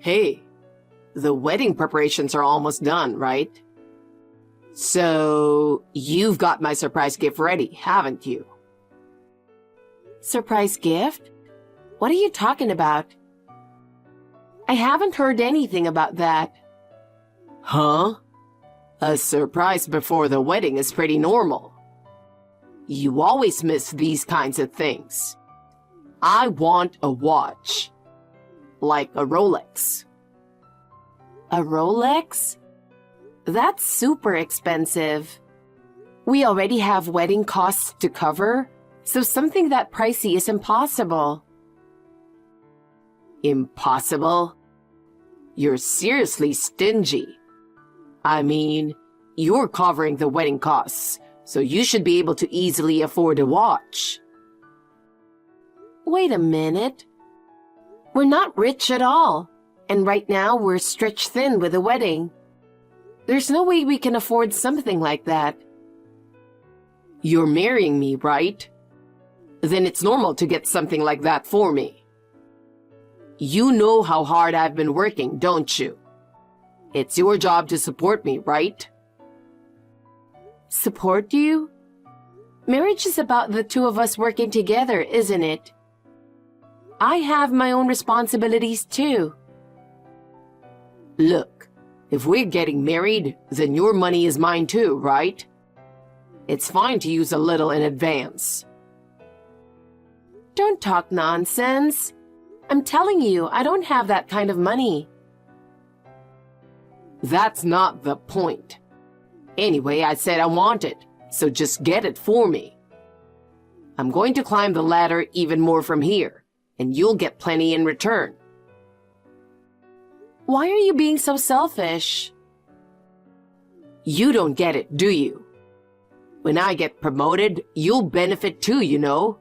Hey, the wedding preparations are almost done, right? So, you've got my surprise gift ready, haven't you? Surprise gift? What are you talking about? I haven't heard anything about that. Huh? A surprise before the wedding is pretty normal. You always miss these kinds of things. I want a watch. Like a Rolex. A Rolex? That's super expensive. We already have wedding costs to cover, so something that pricey is impossible. Impossible? You're seriously stingy. I mean, you're covering the wedding costs, so you should be able to easily afford a watch. Wait a minute. We're not rich at all, and right now we're stretched thin with the wedding. There's no way we can afford something like that. You're marrying me, right? Then it's normal to get something like that for me. You know how hard I've been working, don't you? It's your job to support me, right? Support you? Marriage is about the two of us working together, isn't it? I have my own responsibilities too. Look, if we're getting married, then your money is mine too, right? It's fine to use a little in advance. Don't talk nonsense. I'm telling you, I don't have that kind of money. That's not the point. Anyway, I said I want it, so just get it for me. I'm going to climb the ladder even more from here, and you'll get plenty in return. Why are you being so selfish? You don't get it, do you? When I get promoted, you'll benefit too, you know.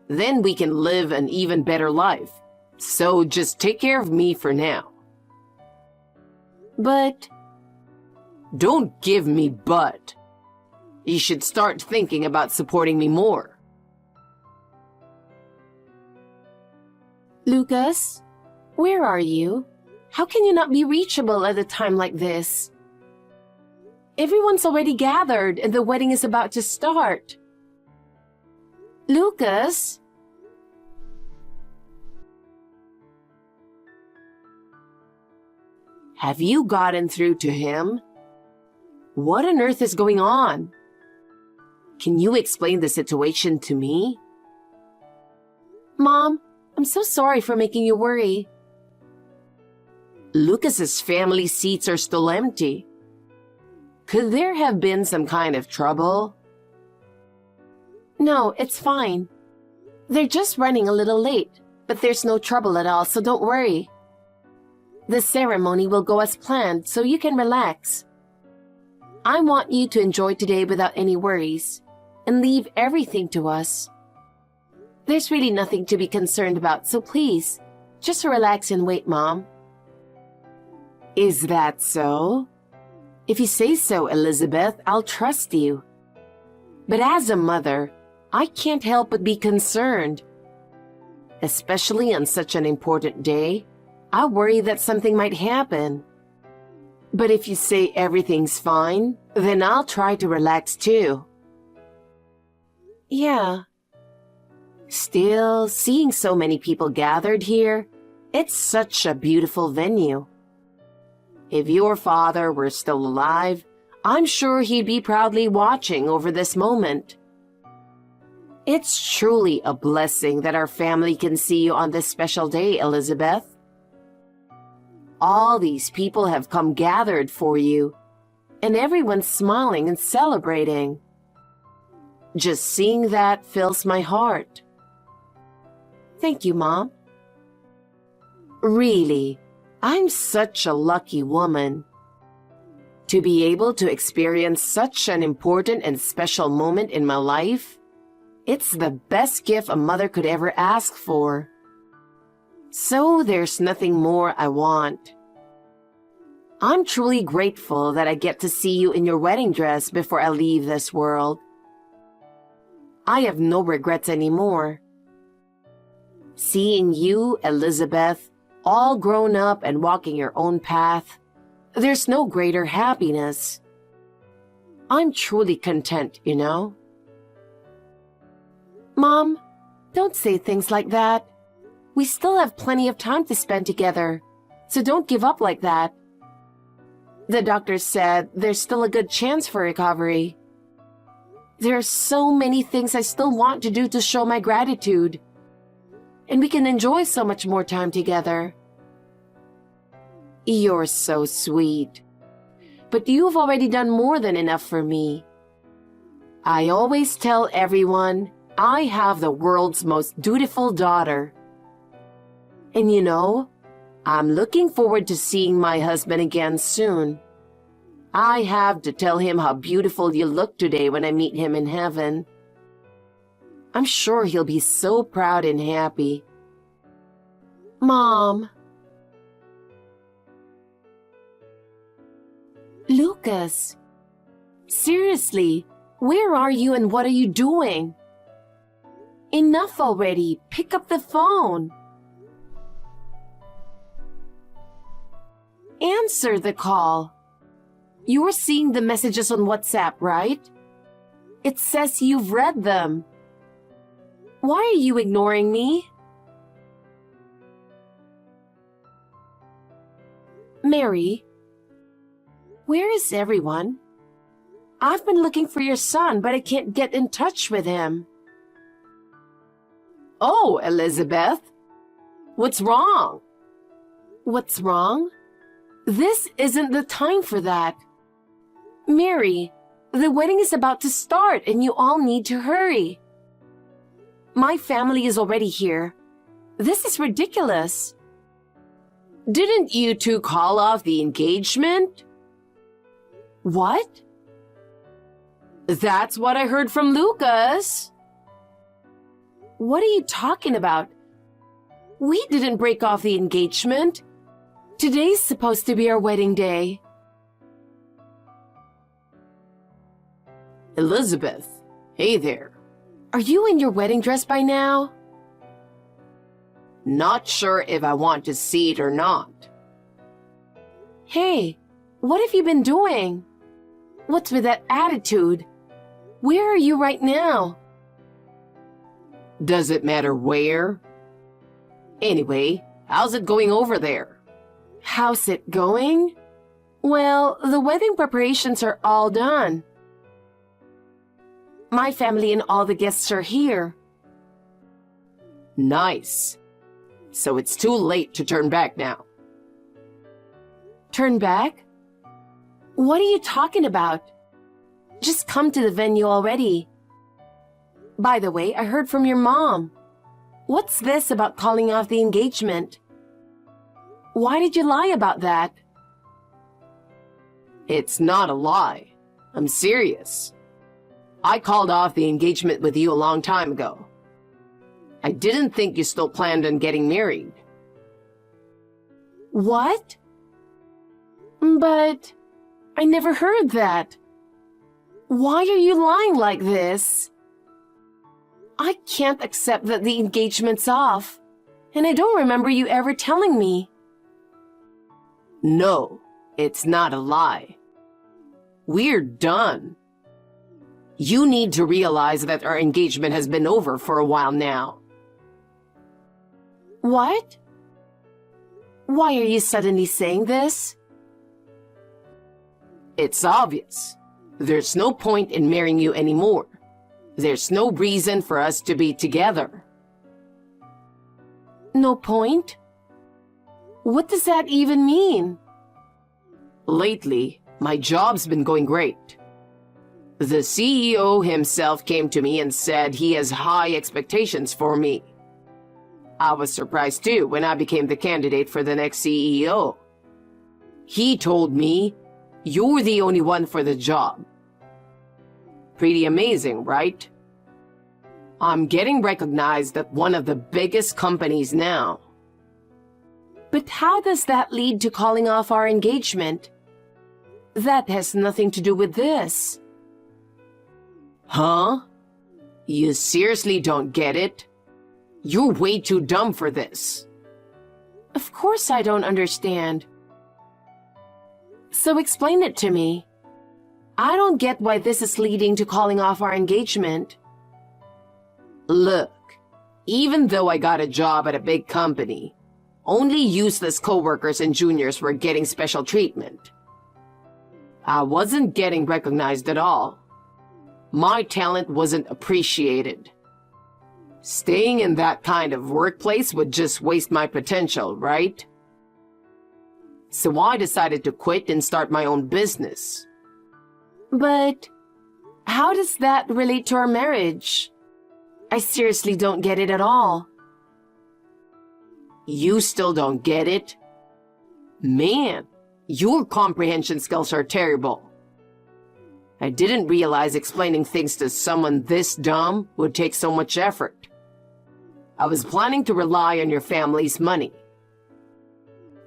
Then we can live an even better life. So just take care of me for now. But... Don't give me but. You should start thinking about supporting me more. Lucas, where are you? How can you not be reachable at a time like this? Everyone's already gathered and the wedding is about to start. Lucas? Have you gotten through to him? What on earth is going on? Can you explain the situation to me? Mom, I'm so sorry for making you worry. Lucas's family seats are still empty. Could there have been some kind of trouble? No, it's fine. They're just running a little late, but there's no trouble at all, so don't worry. The ceremony will go as planned, so you can relax. I want you to enjoy today without any worries, and leave everything to us. There's really nothing to be concerned about, so please, just relax and wait, Mom. Is that so? If you say so, Elizabeth, I'll trust you. But as a mother, I can't help but be concerned. Especially on such an important day, I worry that something might happen. But if you say everything's fine, then I'll try to relax too. Yeah. Still, seeing so many people gathered here, it's such a beautiful venue. If your father were still alive, I'm sure he'd be proudly watching over this moment. It's truly a blessing that our family can see you on this special day, Elizabeth. All these people have come gathered for you, and everyone's smiling and celebrating. Just seeing that fills my heart. Thank you, Mom. Really, I'm such a lucky woman. To be able to experience such an important and special moment in my life, it's the best gift a mother could ever ask for. So there's nothing more I want. I'm truly grateful that I get to see you in your wedding dress before I leave this world. I have no regrets anymore. Seeing you, Elizabeth, all grown up and walking your own path, there's no greater happiness. I'm truly content, you know? Mom, don't say things like that. We still have plenty of time to spend together, so don't give up like that. The doctor said there's still a good chance for recovery. There are so many things I still want to do to show my gratitude. And we can enjoy so much more time together. You're so sweet. But you've already done more than enough for me. I always tell everyone I have the world's most dutiful daughter. And you know, I'm looking forward to seeing my husband again soon. I have to tell him how beautiful you look today when I meet him in heaven. I'm sure he'll be so proud and happy. Mom. Lucas. Seriously, where are you and what are you doing? Enough already. Pick up the phone. Answer the call. You're seeing the messages on WhatsApp, right? It says you've read them. Why are you ignoring me? Mary, where is everyone? I've been looking for your son, but I can't get in touch with him. Oh, Elizabeth. What's wrong? What's wrong? This isn't the time for that. Mary, the wedding is about to start and you all need to hurry. My family is already here. This is ridiculous. Didn't you two call off the engagement? What? That's what I heard from Lucas. What are you talking about? We didn't break off the engagement. Today's supposed to be our wedding day. Elizabeth, hey there. Are you in your wedding dress by now? Not sure if I want to see it or not. Hey, what have you been doing? What's with that attitude? Where are you right now? Does it matter where? Anyway, how's it going over there? How's it going? Well, the wedding preparations are all done. My family and all the guests are here. Nice. So it's too late to turn back now. Turn back? What are you talking about? Just come to the venue already. By the way, I heard from your mom. What's this about calling off the engagement? Why did you lie about that? It's not a lie. I'm serious. I called off the engagement with you a long time ago. I didn't think you still planned on getting married. What? But I never heard that. Why are you lying like this? I can't accept that the engagement's off, and I don't remember you ever telling me. No, it's not a lie. We're done. You need to realize that our engagement has been over for a while now. What? Why are you suddenly saying this? It's obvious. There's no point in marrying you anymore. There's no reason for us to be together. No point? What does that even mean? Lately, my job's been going great. The CEO himself came to me and said he has high expectations for me. I was surprised too when I became the candidate for the next CEO. He told me, "You're the only one for the job." Pretty amazing, right? I'm getting recognized at one of the biggest companies now. But how does that lead to calling off our engagement? That has nothing to do with this. Huh? You seriously don't get it? You're way too dumb for this. Of course I don't understand. So explain it to me. I don't get why this is leading to calling off our engagement. Look, even though I got a job at a big company, only useless coworkers and juniors were getting special treatment. I wasn't getting recognized at all. My talent wasn't appreciated. Staying in that kind of workplace would just waste my potential, right? So I decided to quit and start my own business. But how does that relate to our marriage? I seriously don't get it at all. You still don't get it? Man, your comprehension skills are terrible. I didn't realize explaining things to someone this dumb would take so much effort. I was planning to rely on your family's money.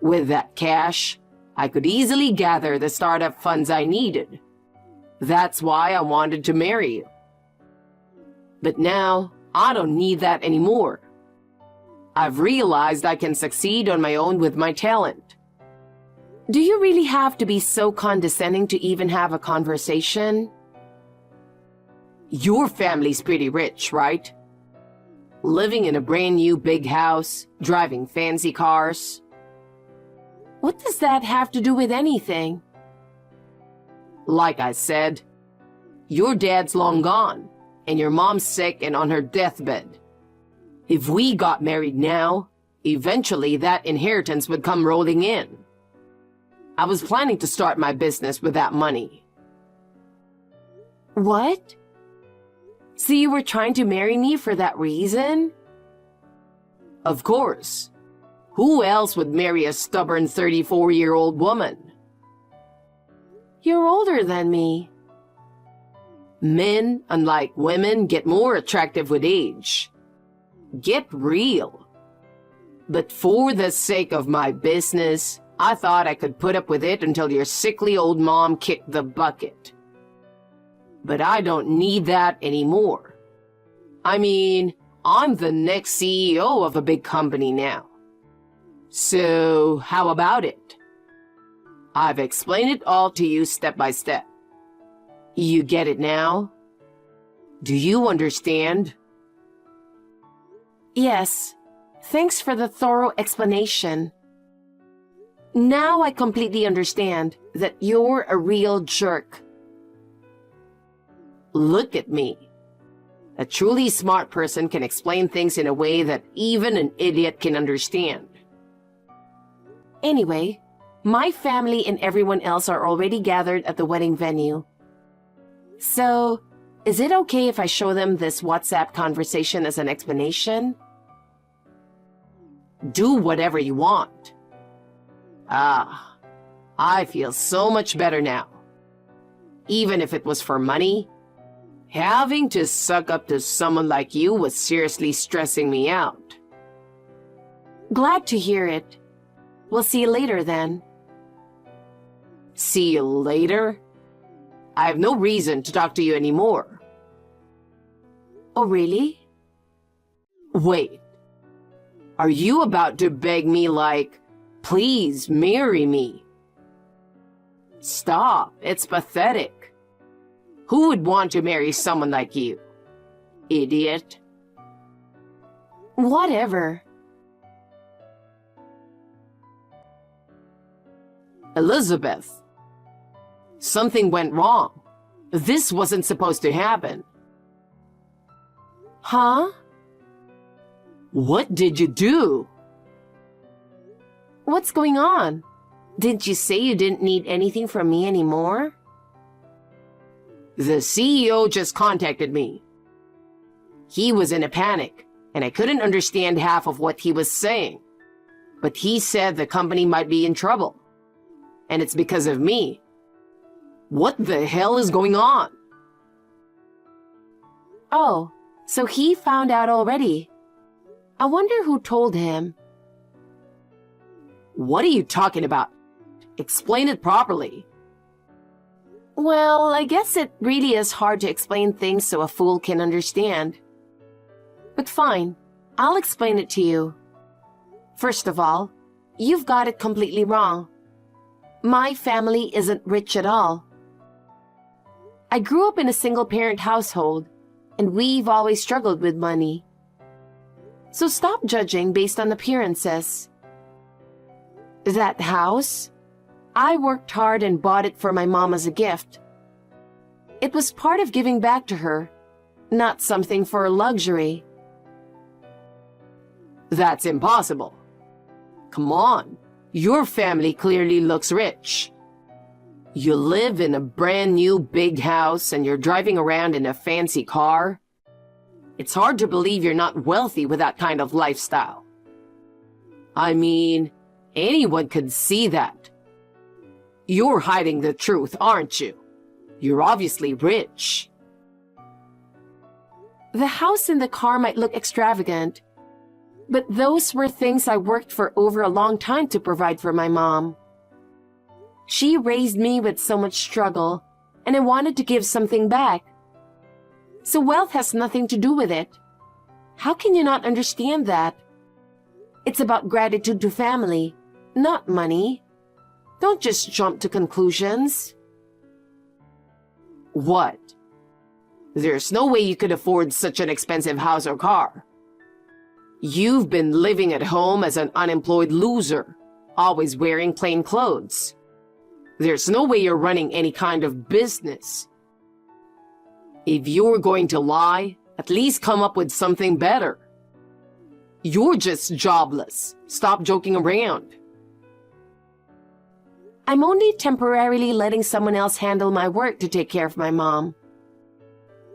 With that cash, I could easily gather the startup funds I needed. That's why I wanted to marry you. But now, I don't need that anymore. I've realized I can succeed on my own with my talent. Do you really have to be so condescending to even have a conversation? Your family's pretty rich, right? Living in a brand new big house, driving fancy cars. What does that have to do with anything? Like I said, your dad's long gone, and your mom's sick and on her deathbed. If we got married now, eventually that inheritance would come rolling in. I was planning to start my business with that money. What? So you were trying to marry me for that reason? Of course. Who else would marry a stubborn 34-year-old woman? You're older than me. Men, unlike women, get more attractive with age. Get real. But for the sake of my business, I thought I could put up with it until your sickly old mom kicked the bucket. But I don't need that anymore. I mean, I'm the next CEO of a big company now. So, how about it? I've explained it all to you step by step. You get it now? Do you understand? Yes. Thanks for the thorough explanation. Now I completely understand that you're a real jerk. Look at me. A truly smart person can explain things in a way that even an idiot can understand. Anyway, my family and everyone else are already gathered at the wedding venue. So, is it okay if I show them this WhatsApp conversation as an explanation? Do whatever you want. Ah, I feel so much better now. Even if it was for money, having to suck up to someone like you was seriously stressing me out. Glad to hear it. We'll see you later then. See you later? I have no reason to talk to you anymore. Oh, really? Wait. Are you about to beg me like, please marry me? Stop. It's pathetic. Who would want to marry someone like you? Idiot. Whatever. Elizabeth. Something went wrong. This wasn't supposed to happen. Huh? What did you do? What's going on? Didn't you say you didn't need anything from me anymore? The CEO just contacted me. He was in a panic, and I couldn't understand half of what he was saying. But he said the company might be in trouble. And it's because of me. What the hell is going on? Oh, so he found out already. I wonder who told him. What are you talking about? Explain it properly. Well, I guess it really is hard to explain things so a fool can understand. But fine, I'll explain it to you. First of all, You've got it completely wrong. My family isn't rich at all. I grew up in a single-parent household, and we've always struggled with money. So stop judging based on appearances. That house? I worked hard and bought it for my mom as a gift. It was part of giving back to her, not something for luxury. That's impossible. Come on, your family clearly looks rich. You live in a brand new big house and you're driving around in a fancy car. It's hard to believe you're not wealthy with that kind of lifestyle. I mean, anyone could see that. You're hiding the truth, aren't you? You're obviously rich. The house and the car might look extravagant, but those were things I worked for over a long time to provide for my mom. She raised me with so much struggle, and I wanted to give something back. So wealth has nothing to do with it. How can you not understand that? It's about gratitude to family, not money. Don't just jump to conclusions. What? There's no way you could afford such an expensive house or car. You've been living at home as an unemployed loser, always wearing plain clothes. There's no way you're running any kind of business. If you're going to lie, at least come up with something better. You're just jobless. Stop joking around. I'm only temporarily letting someone else handle my work to take care of my mom.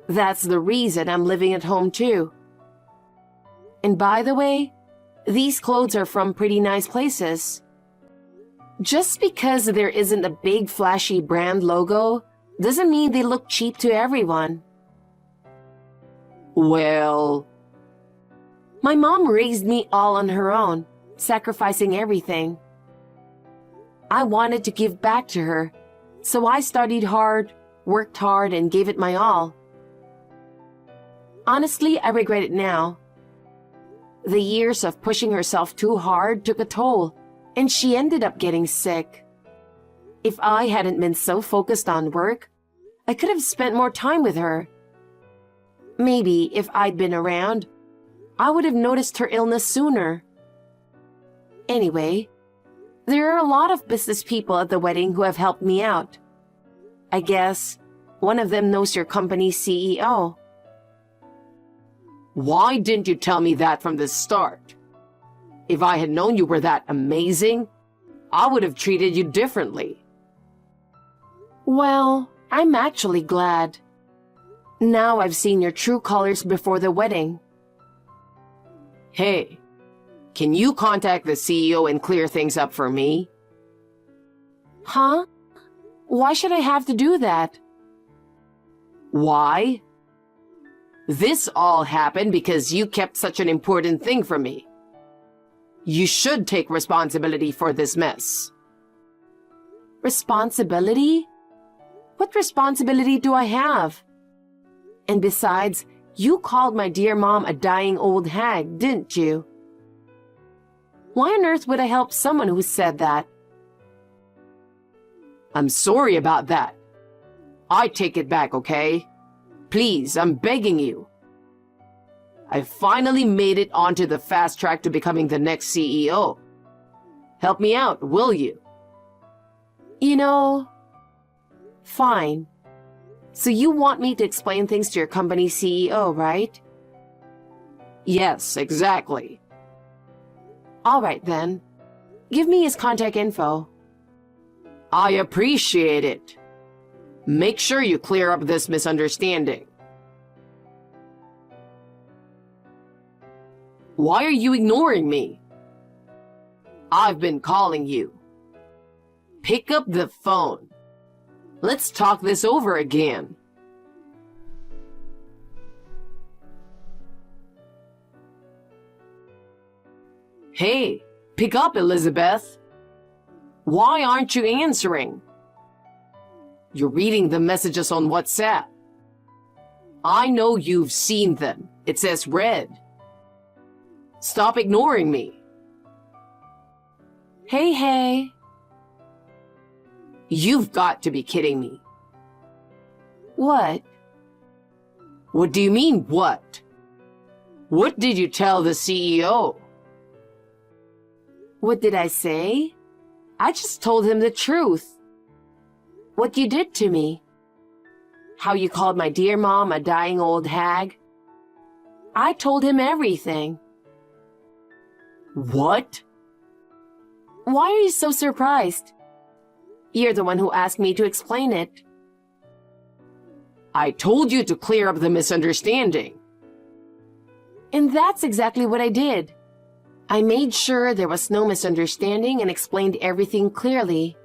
That's the reason I'm living at home too. And by the way, these clothes are from pretty nice places. Just because there isn't a big flashy brand logo doesn't mean they look cheap to everyone. Well, my mom raised me all on her own, sacrificing everything. I wanted to give back to her, so I studied hard, worked hard, and gave it my all. Honestly, I regret it now. The years of pushing herself too hard took a toll, and she ended up getting sick. If I hadn't been so focused on work, I could have spent more time with her. Maybe if I'd been around, I would have noticed her illness sooner. Anyway, there are a lot of business people at the wedding who have helped me out. I guess one of them knows your company's CEO. Why didn't you tell me that from the start? If I had known you were that amazing, I would have treated you differently. Well, I'm actually glad. Now I've seen your true colors before the wedding. Hey, can you contact the CEO and clear things up for me? Huh? Why should I have to do that? Why? This all happened because you kept such an important thing from me. You should take responsibility for this mess. Responsibility? What responsibility do I have? And besides, you called my dear mom a dying old hag, didn't you? Why on earth would I help someone who said that? I'm sorry about that. I take it back, okay? Please, I'm begging you. I finally made it onto the fast track to becoming the next CEO. Help me out, will you? You know, fine. So you want me to explain things to your company's CEO, right? Yes, exactly. All right then. Give me his contact info. I appreciate it. Make sure you clear up this misunderstanding. Why are you ignoring me? I've been calling you. Pick up the phone. Let's talk this over again. Hey, pick up, Elizabeth. Why aren't you answering? You're reading the messages on WhatsApp. I know you've seen them. It says read. Stop ignoring me. Hey, hey. You've got to be kidding me. What? What do you mean, what? What did you tell the CEO? What did I say? I just told him the truth. What you did to me. How you called my dear mom a dying old hag. I told him everything. What? Why are you so surprised? You're the one who asked me to explain it. I told you to clear up the misunderstanding. And that's exactly what I did. I made sure there was no misunderstanding and explained everything clearly.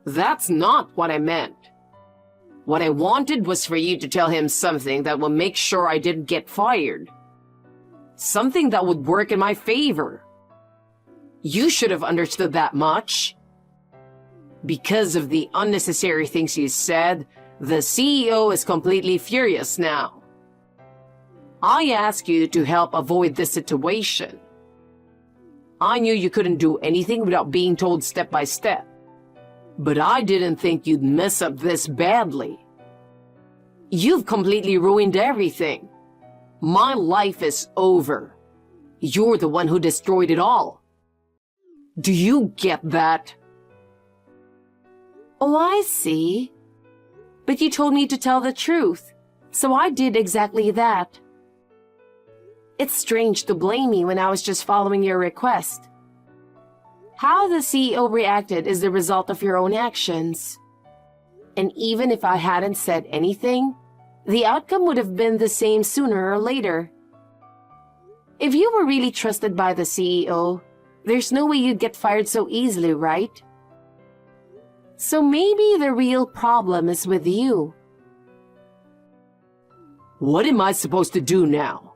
That's not what I meant. What I wanted was for you to tell him something that will make sure I didn't get fired. Something that would work in my favor. You should have understood that much. Because of the unnecessary things you said, the CEO is completely furious now. I asked you to help avoid this situation. I knew you couldn't do anything without being told step by step. But I didn't think you'd mess up this badly. You've completely ruined everything. My life is over. You're the one who destroyed it all. Do you get that? Oh, I see. But you told me to tell the truth, so I did exactly that. It's strange to blame me when I was just following your request. How the CEO reacted is the result of your own actions. And even if I hadn't said anything, the outcome would have been the same sooner or later. If you were really trusted by the CEO, there's no way you'd get fired so easily, right? So maybe the real problem is with you. What am I supposed to do now?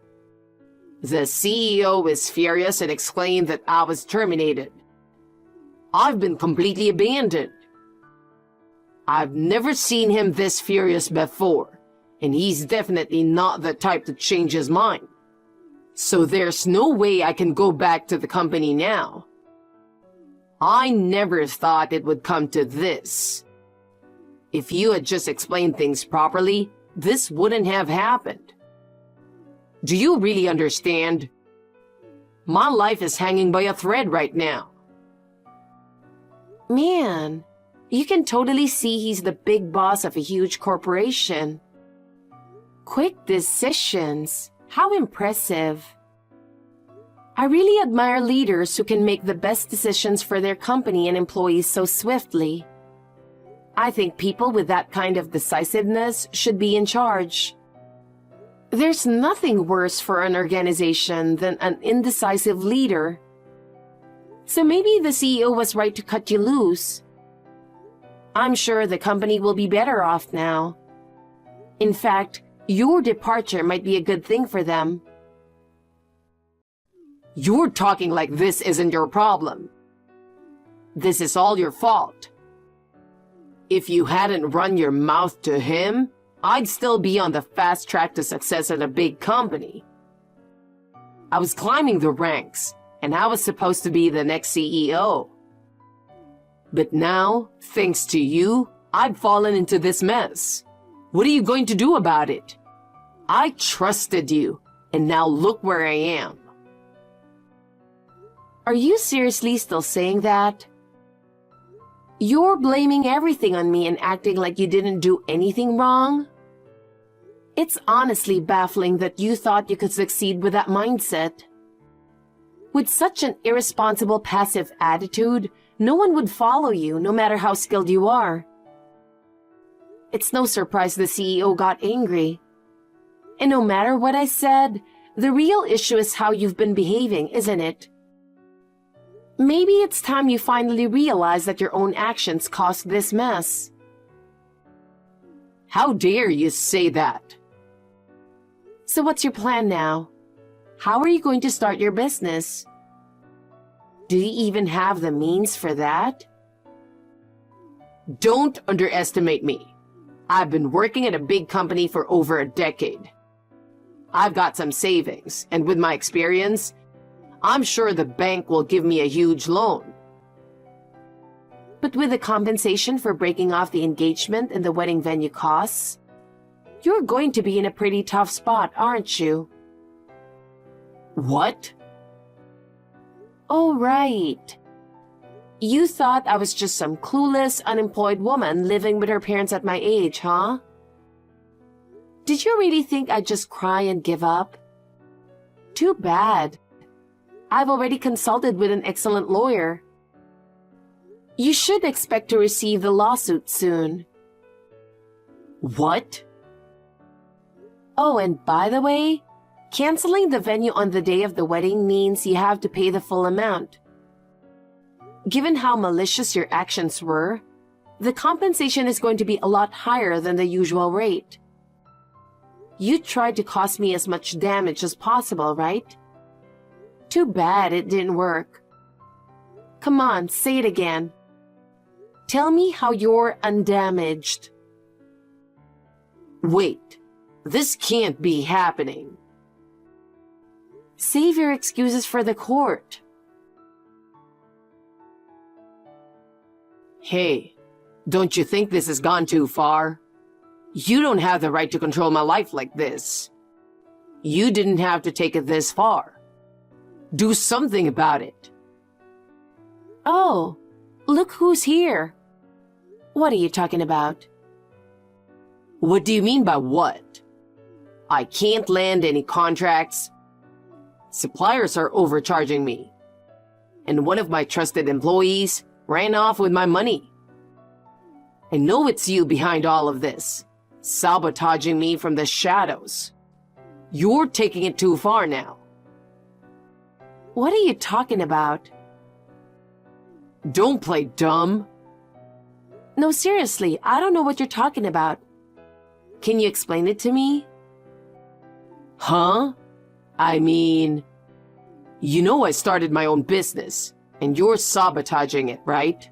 The CEO is furious and exclaimed that I was terminated. I've been completely abandoned. I've never seen him this furious before, and he's definitely not the type to change his mind. So there's no way I can go back to the company now. I never thought it would come to this. If you had just explained things properly, this wouldn't have happened. Do you really understand? My life is hanging by a thread right now. Man, you can totally see he's the big boss of a huge corporation. Quick decisions. How impressive. I really admire leaders who can make the best decisions for their company and employees so swiftly. I think people with that kind of decisiveness should be in charge. There's nothing worse for an organization than an indecisive leader. So maybe the CEO was right to cut you loose. I'm sure the company will be better off now. In fact, your departure might be a good thing for them. You're talking like this isn't your problem. This is all your fault. If you hadn't run your mouth to him, I'd still be on the fast track to success at a big company. I was climbing the ranks, and I was supposed to be the next CEO. But now, thanks to you, I've fallen into this mess. What are you going to do about it? I trusted you, and now look where I am. Are you seriously still saying that? You're blaming everything on me and acting like you didn't do anything wrong? It's honestly baffling that you thought you could succeed with that mindset. With such an irresponsible, passive attitude, no one would follow you, no matter how skilled you are. It's no surprise the CEO got angry. And no matter what I said, the real issue is how you've been behaving, isn't it? Maybe it's time you finally realize that your own actions caused this mess. How dare you say that? So what's your plan now? How are you going to start your business? Do you even have the means for that? Don't underestimate me. I've been working at a big company for over a decade. I've got some savings, and with my experience, I'm sure the bank will give me a huge loan. But with the compensation for breaking off the engagement and the wedding venue costs, you're going to be in a pretty tough spot, aren't you? What? Oh, right. You thought I was just some clueless, unemployed woman living with her parents at my age, huh? Did you really think I'd just cry and give up? Too bad. I've already consulted with an excellent lawyer. You should expect to receive the lawsuit soon. What? Oh, and by the way, canceling the venue on the day of the wedding means you have to pay the full amount. Given how malicious your actions were, the compensation is going to be a lot higher than the usual rate. You tried to cause me as much damage as possible, right? Too bad it didn't work. Come on, say it again. Tell me how you're undamaged. Wait, this can't be happening. Save your excuses for the court. Hey, don't you think this has gone too far? You don't have the right to control my life like this. You didn't have to take it this far. Do something about it. Oh, look who's here. What are you talking about? What do you mean by what? I can't land any contracts. Suppliers are overcharging me. And one of my trusted employees ran off with my money. I know it's you behind all of this, sabotaging me from the shadows. You're taking it too far now. What are you talking about? Don't play dumb. No, seriously, I don't know what you're talking about. Can you explain it to me? Huh? I mean, you know I started my own business, and you're sabotaging it, right?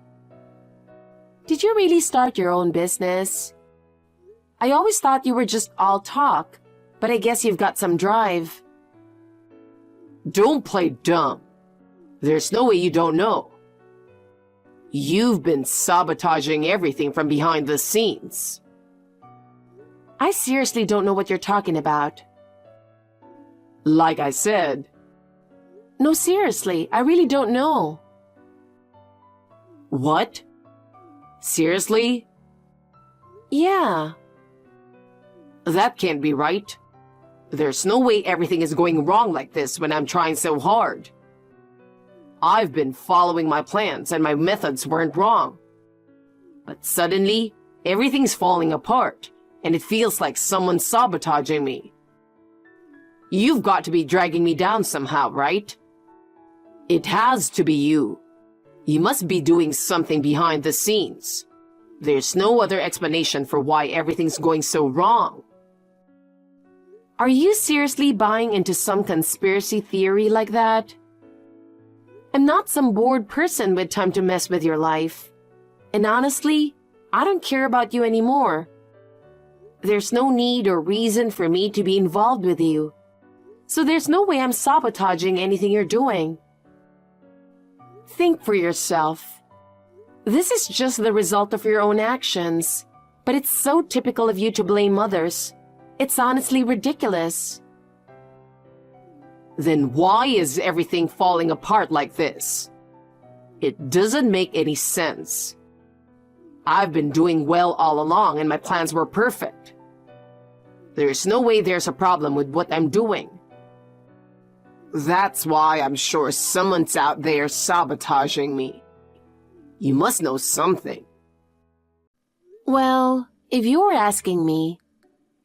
Did you really start your own business? I always thought you were just all talk, but I guess you've got some drive. Don't play dumb. There's no way you don't know. You've been sabotaging everything from behind the scenes. I seriously don't know what you're talking about. Like I said. No, seriously, I really don't know. What? Seriously? Yeah. That can't be right. There's no way everything is going wrong like this when I'm trying so hard. I've been following my plans and my methods weren't wrong. But suddenly, everything's falling apart, and it feels like someone's sabotaging me. You've got to be dragging me down somehow, right? It has to be you. You must be doing something behind the scenes. There's no other explanation for why everything's going so wrong. Are you seriously buying into some conspiracy theory like that? I'm not some bored person with time to mess with your life. And honestly, I don't care about you anymore. There's no need or reason for me to be involved with you. So there's no way I'm sabotaging anything you're doing. Think for yourself. This is just the result of your own actions, but it's so typical of you to blame others. It's honestly ridiculous. Then why is everything falling apart like this? It doesn't make any sense. I've been doing well all along and my plans were perfect. There's no way there's a problem with what I'm doing. That's why I'm sure someone's out there sabotaging me. You must know something. Well, if you're asking me,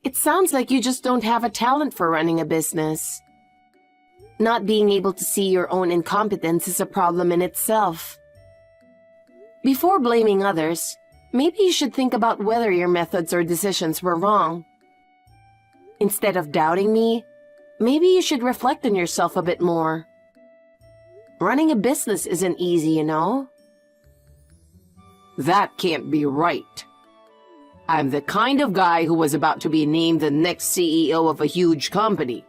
it sounds like you just don't have a talent for running a business. Not being able to see your own incompetence is a problem in itself. Before blaming others, maybe you should think about whether your methods or decisions were wrong. Instead of doubting me, maybe you should reflect on yourself a bit more. Running a business isn't easy, you know? That can't be right. I'm the kind of guy who was about to be named the next CEO of a huge company.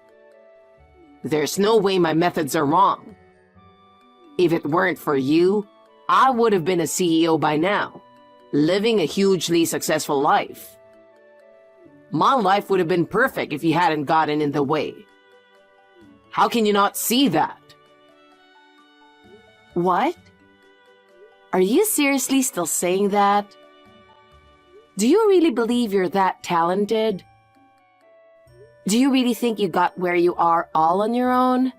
There's no way my methods are wrong. If it weren't for you, I would have been a CEO by now, living a hugely successful life. My life would have been perfect if you hadn't gotten in the way. How can you not see that? What? Are you seriously still saying that? Do you really believe you're that talented? Do you really think you got where you are all on your own?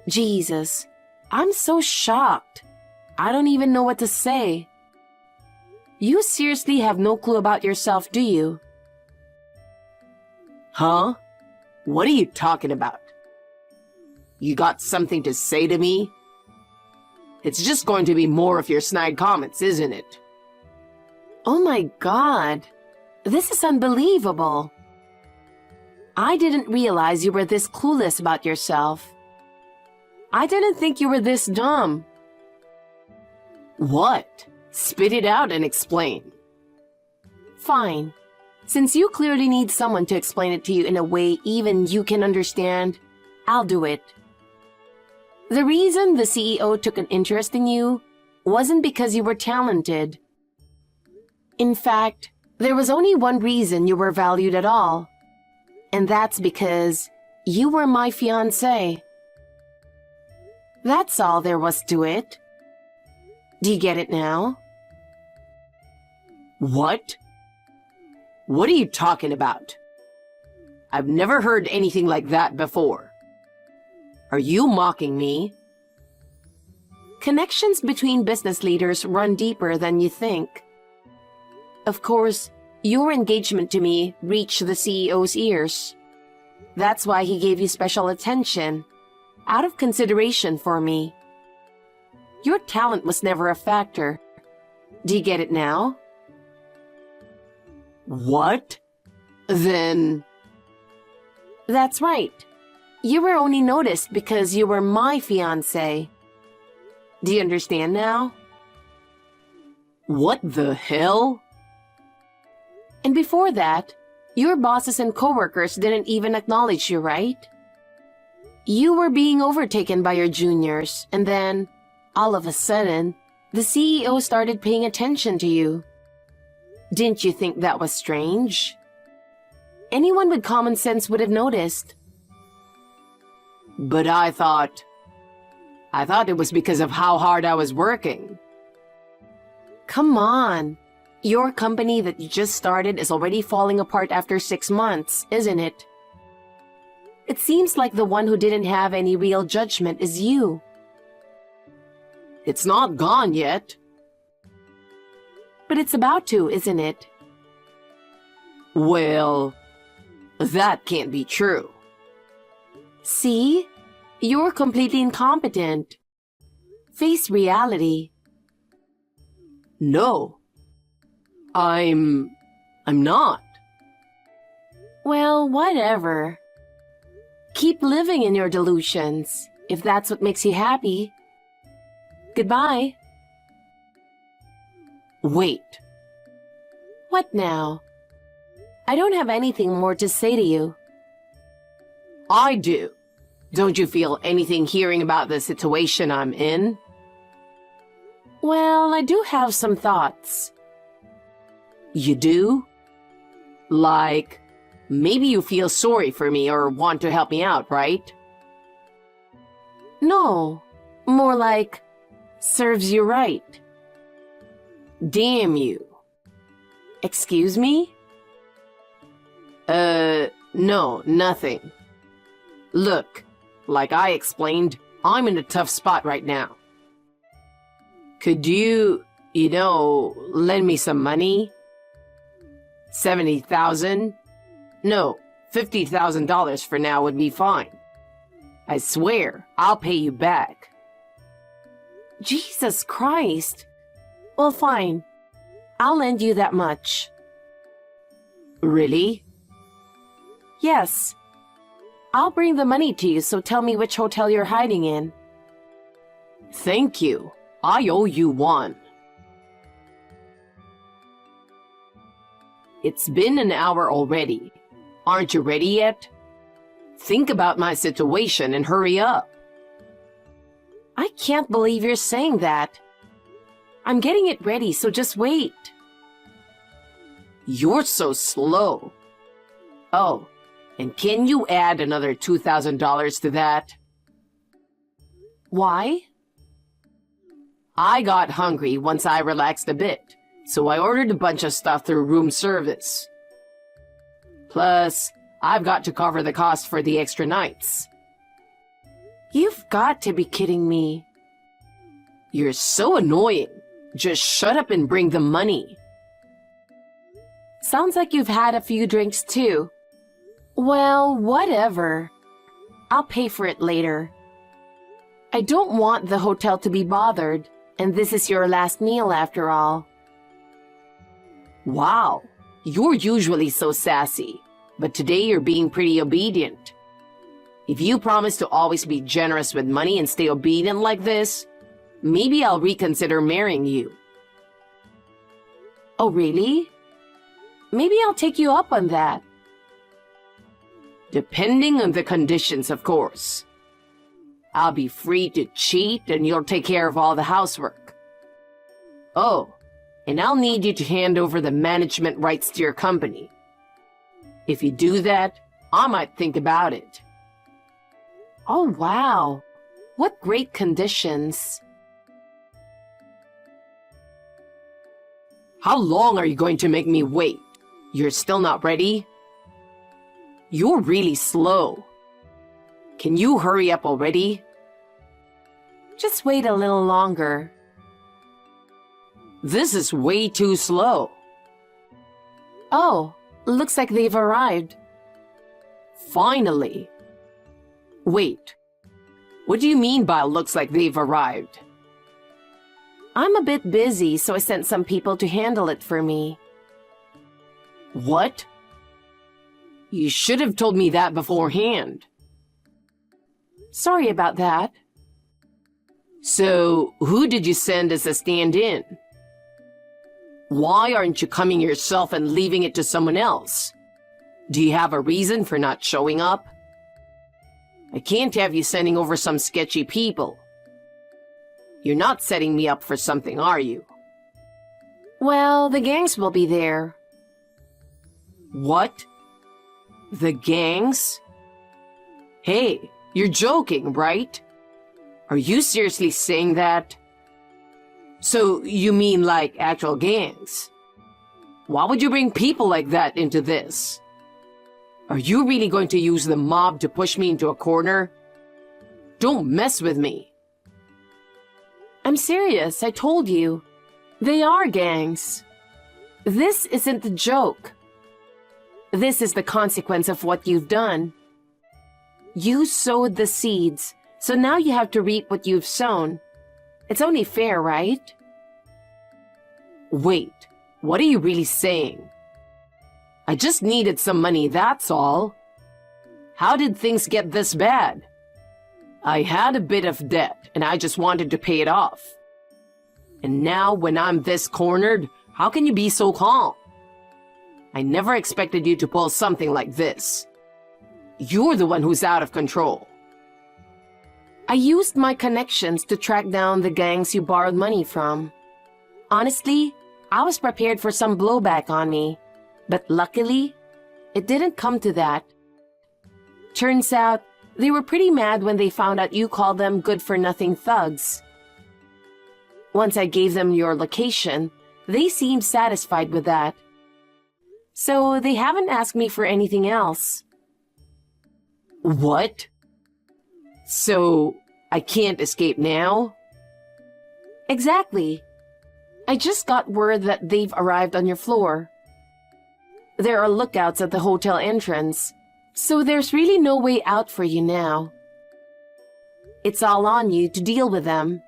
Jesus, I'm so shocked. I don't even know what to say. You seriously have no clue about yourself, do you? Huh? What are you talking about? You got something to say to me? It's just going to be more of your snide comments, isn't it? Oh my God. This is unbelievable. I didn't realize you were this clueless about yourself. I didn't think you were this dumb. What? Spit it out and explain. Fine. Since you clearly need someone to explain it to you in a way even you can understand, I'll do it. The reason the CEO took an interest in you wasn't because you were talented. In fact, there was only one reason you were valued at all. And that's because you were my fiancé. That's all there was to it. Do you get it now? What? What are you talking about? I've never heard anything like that before. Are you mocking me? Connections between business leaders run deeper than you think. Of course, your engagement to me reached the CEO's ears. That's why he gave you special attention, out of consideration for me. Your talent was never a factor. Do you get it now? What? Then... That's right. You were only noticed because you were my fiancé. Do you understand now? What the hell? And before that, your bosses and coworkers didn't even acknowledge you, right? You were being overtaken by your juniors, and then, all of a sudden, the CEO started paying attention to you. Didn't you think that was strange? Anyone with common sense would have noticed. But I thought it was because of how hard I was working. Come on. Your company that you just started is already falling apart after 6 months, isn't it? It seems like the one who didn't have any real judgment is you. It's not gone yet. But it's about to, isn't it? Well, that can't be true. See? You're completely incompetent. Face reality. No. I'm not. Well, whatever. Keep living in your delusions, if that's what makes you happy. Goodbye. Wait. What now? I don't have anything more to say to you. I do. Don't you feel anything hearing about the situation I'm in? Well, I do have some thoughts. You do? Like, maybe you feel sorry for me or want to help me out, right? No, more like, serves you right. Damn you. Excuse me? No, nothing. Look, like I explained, I'm in a tough spot right now. Could you lend me some money? 70,000? No, $50,000 for now would be fine. I swear, I'll pay you back. Jesus Christ. Well, fine. I'll lend you that much. Really? Yes. I'll bring the money to you, so tell me which hotel you're hiding in. Thank you. I owe you one. It's been an hour already. Aren't you ready yet? Think about my situation and hurry up. I can't believe you're saying that. I'm getting it ready, so just wait. You're so slow. Oh, and can you add another $2,000 to that? Why? I got hungry once I relaxed a bit, so I ordered a bunch of stuff through room service. Plus, I've got to cover the cost for the extra nights. You've got to be kidding me. You're so annoying. Just shut up and bring the money. Sounds like you've had a few drinks too. Well, whatever. I'll pay for it later. I don't want the hotel to be bothered, and this is your last meal after all. Wow, you're usually so sassy, but today you're being pretty obedient. If you promise to always be generous with money and stay obedient like this, maybe I'll reconsider marrying you. Oh, really? Maybe I'll take you up on that. Depending on the conditions, of course. I'll be free to cheat and you'll take care of all the housework. Oh, and I'll need you to hand over the management rights to your company. If you do that, I might think about it. Oh, wow. What great conditions. How long are you going to make me wait? You're still not ready? You're really slow. Can you hurry up already? Just wait a little longer. This is way too slow. Oh, looks like they've arrived. Finally. Wait. What do you mean by looks like they've arrived? I'm a bit busy, so I sent some people to handle it for me. What? You should have told me that beforehand. Sorry about that. So, who did you send as a stand-in? Why aren't you coming yourself and leaving it to someone else? Do you have a reason for not showing up? I can't have you sending over some sketchy people. You're not setting me up for something, are you? Well, the gangs will be there. What? The gangs? Hey, you're joking, right? Are you seriously saying that? So, you mean like actual gangs? Why would you bring people like that into this? Are you really going to use the mob to push me into a corner? Don't mess with me. I'm serious, I told you. They are gangs. This isn't the joke. This is the consequence of what you've done. You sowed the seeds, so now you have to reap what you've sown. It's only fair, right? Wait, what are you really saying? I just needed some money, that's all. How did things get this bad? I had a bit of debt, and I just wanted to pay it off. And now, when I'm this cornered, how can you be so calm? I never expected you to pull something like this. You're the one who's out of control. I used my connections to track down the gangs you borrowed money from. Honestly, I was prepared for some blowback on me, but luckily, it didn't come to that. Turns out, they were pretty mad when they found out you called them good-for-nothing thugs. Once I gave them your location, they seemed satisfied with that. So they haven't asked me for anything else. What? So, I can't escape now? Exactly. I just got word that they've arrived on your floor. There are lookouts at the hotel entrance, so there's really no way out for you now. It's all on you to deal with them.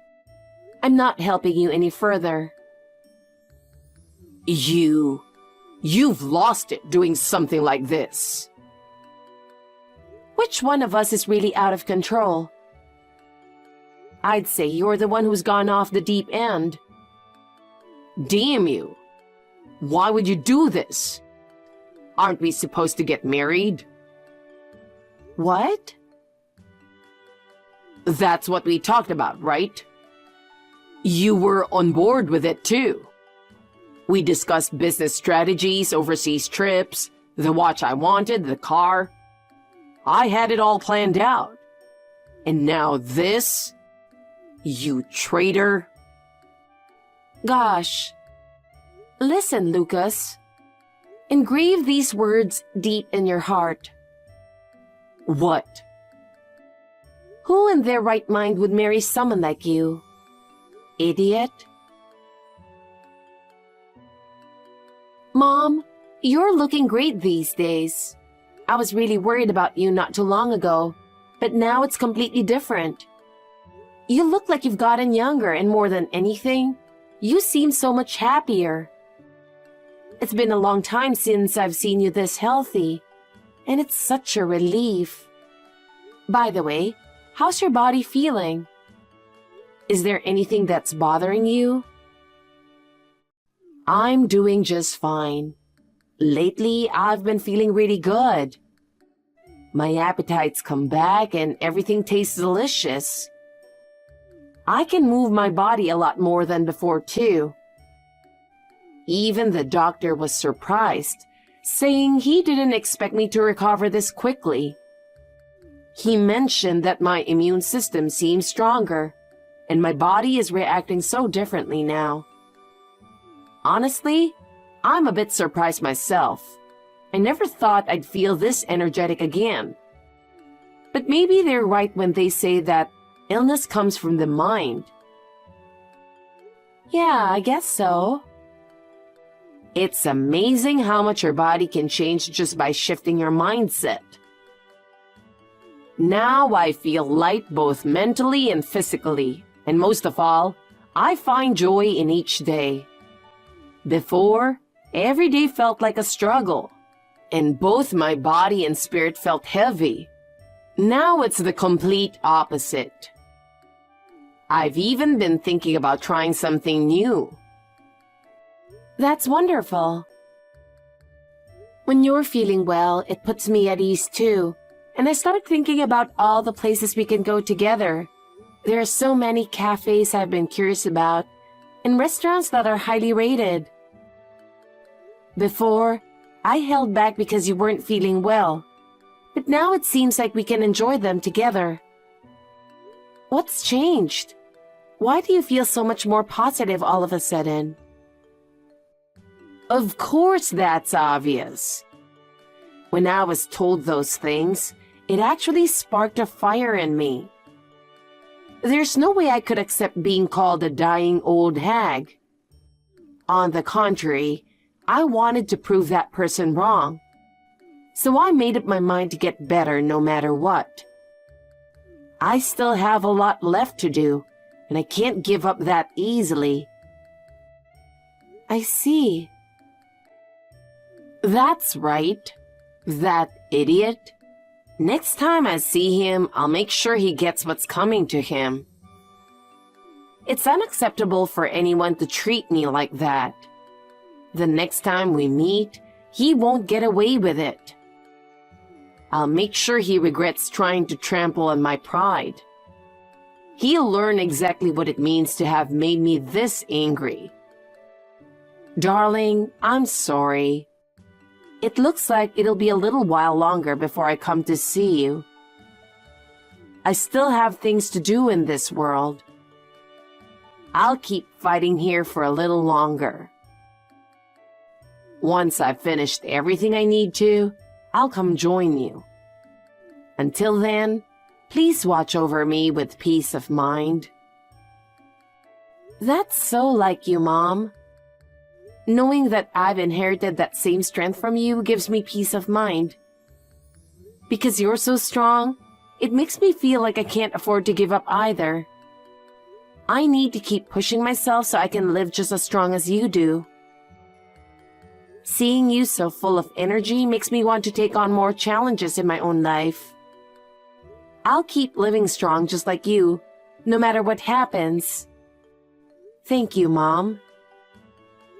I'm not helping you any further. You've lost it doing something like this. Which one of us is really out of control? I'd say you're the one who's gone off the deep end. Damn you. Why would you do this? Aren't we supposed to get married? What? That's what we talked about, right? You were on board with it too. We discussed business strategies, overseas trips, the watch I wanted, the car. I had it all planned out. And now this? You traitor. Gosh. Listen, Lucas. Engrave these words deep in your heart. What? Who in their right mind would marry someone like you? Idiot. Mom, you're looking great these days. I was really worried about you not too long ago, but now it's completely different. You look like you've gotten younger, and more than anything, you seem so much happier. It's been a long time since I've seen you this healthy, and it's such a relief. By the way, how's your body feeling? Is there anything that's bothering you? I'm doing just fine. Lately, I've been feeling really good. My appetite's come back and everything tastes delicious. I can move my body a lot more than before, too. Even the doctor was surprised, saying he didn't expect me to recover this quickly. He mentioned that my immune system seems stronger, and my body is reacting so differently now. Honestly, I'm a bit surprised myself. I never thought I'd feel this energetic again. But maybe they're right when they say that illness comes from the mind. Yeah, I guess so. It's amazing how much your body can change just by shifting your mindset. Now I feel light both mentally and physically, and most of all, I find joy in each day. Before, every day felt like a struggle, and both my body and spirit felt heavy. Now it's the complete opposite. I've even been thinking about trying something new. That's wonderful. When you're feeling well, it puts me at ease too, and I started thinking about all the places we can go together. There are so many cafes I've been curious about, and restaurants that are highly rated. Before, I held back because you weren't feeling well, but now it seems like we can enjoy them together. What's changed? Why do you feel so much more positive all of a sudden? Of course that's obvious. When I was told those things, it actually sparked a fire in me. There's no way I could accept being called a dying old hag. On the contrary, I wanted to prove that person wrong. So I made up my mind to get better no matter what. I still have a lot left to do, and I can't give up that easily. I see. That's right. That idiot. Next time I see him, I'll make sure he gets what's coming to him. It's unacceptable for anyone to treat me like that. The next time we meet, he won't get away with it. I'll make sure he regrets trying to trample on my pride. He'll learn exactly what it means to have made me this angry. Darling, I'm sorry. It looks like it'll be a little while longer before I come to see you. I still have things to do in this world. I'll keep fighting here for a little longer. Once I've finished everything I need to, I'll come join you. Until then, please watch over me with peace of mind. That's so like you, Mom. Knowing that I've inherited that same strength from you gives me peace of mind. Because you're so strong, it makes me feel like I can't afford to give up either. I need to keep pushing myself so I can live just as strong as you do. Seeing you so full of energy makes me want to take on more challenges in my own life. I'll keep living strong just like you, no matter what happens. Thank you, Mom.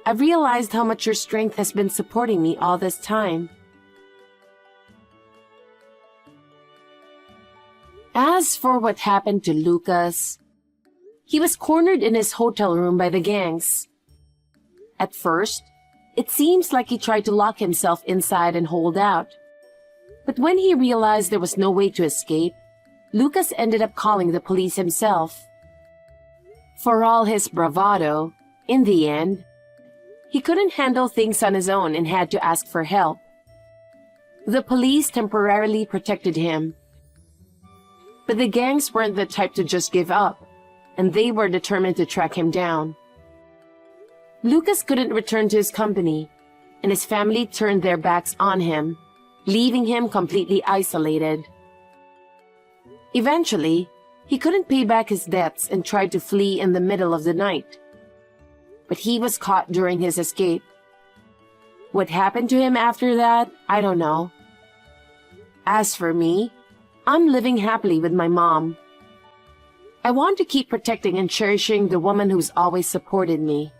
I've realized how much your strength has been supporting me all this time. As for what happened to Lucas, he was cornered in his hotel room by the gangs. At first, it seems like he tried to lock himself inside and hold out. But when he realized there was no way to escape, Lucas ended up calling the police himself. For all his bravado, in the end, he couldn't handle things on his own and had to ask for help. The police temporarily protected him. But the gangs weren't the type to just give up, and they were determined to track him down. Lucas couldn't return to his company, and his family turned their backs on him, leaving him completely isolated. Eventually, he couldn't pay back his debts and tried to flee in the middle of the night. But he was caught during his escape. What happened to him after that, I don't know. As for me, I'm living happily with my mom. I want to keep protecting and cherishing the woman who's always supported me.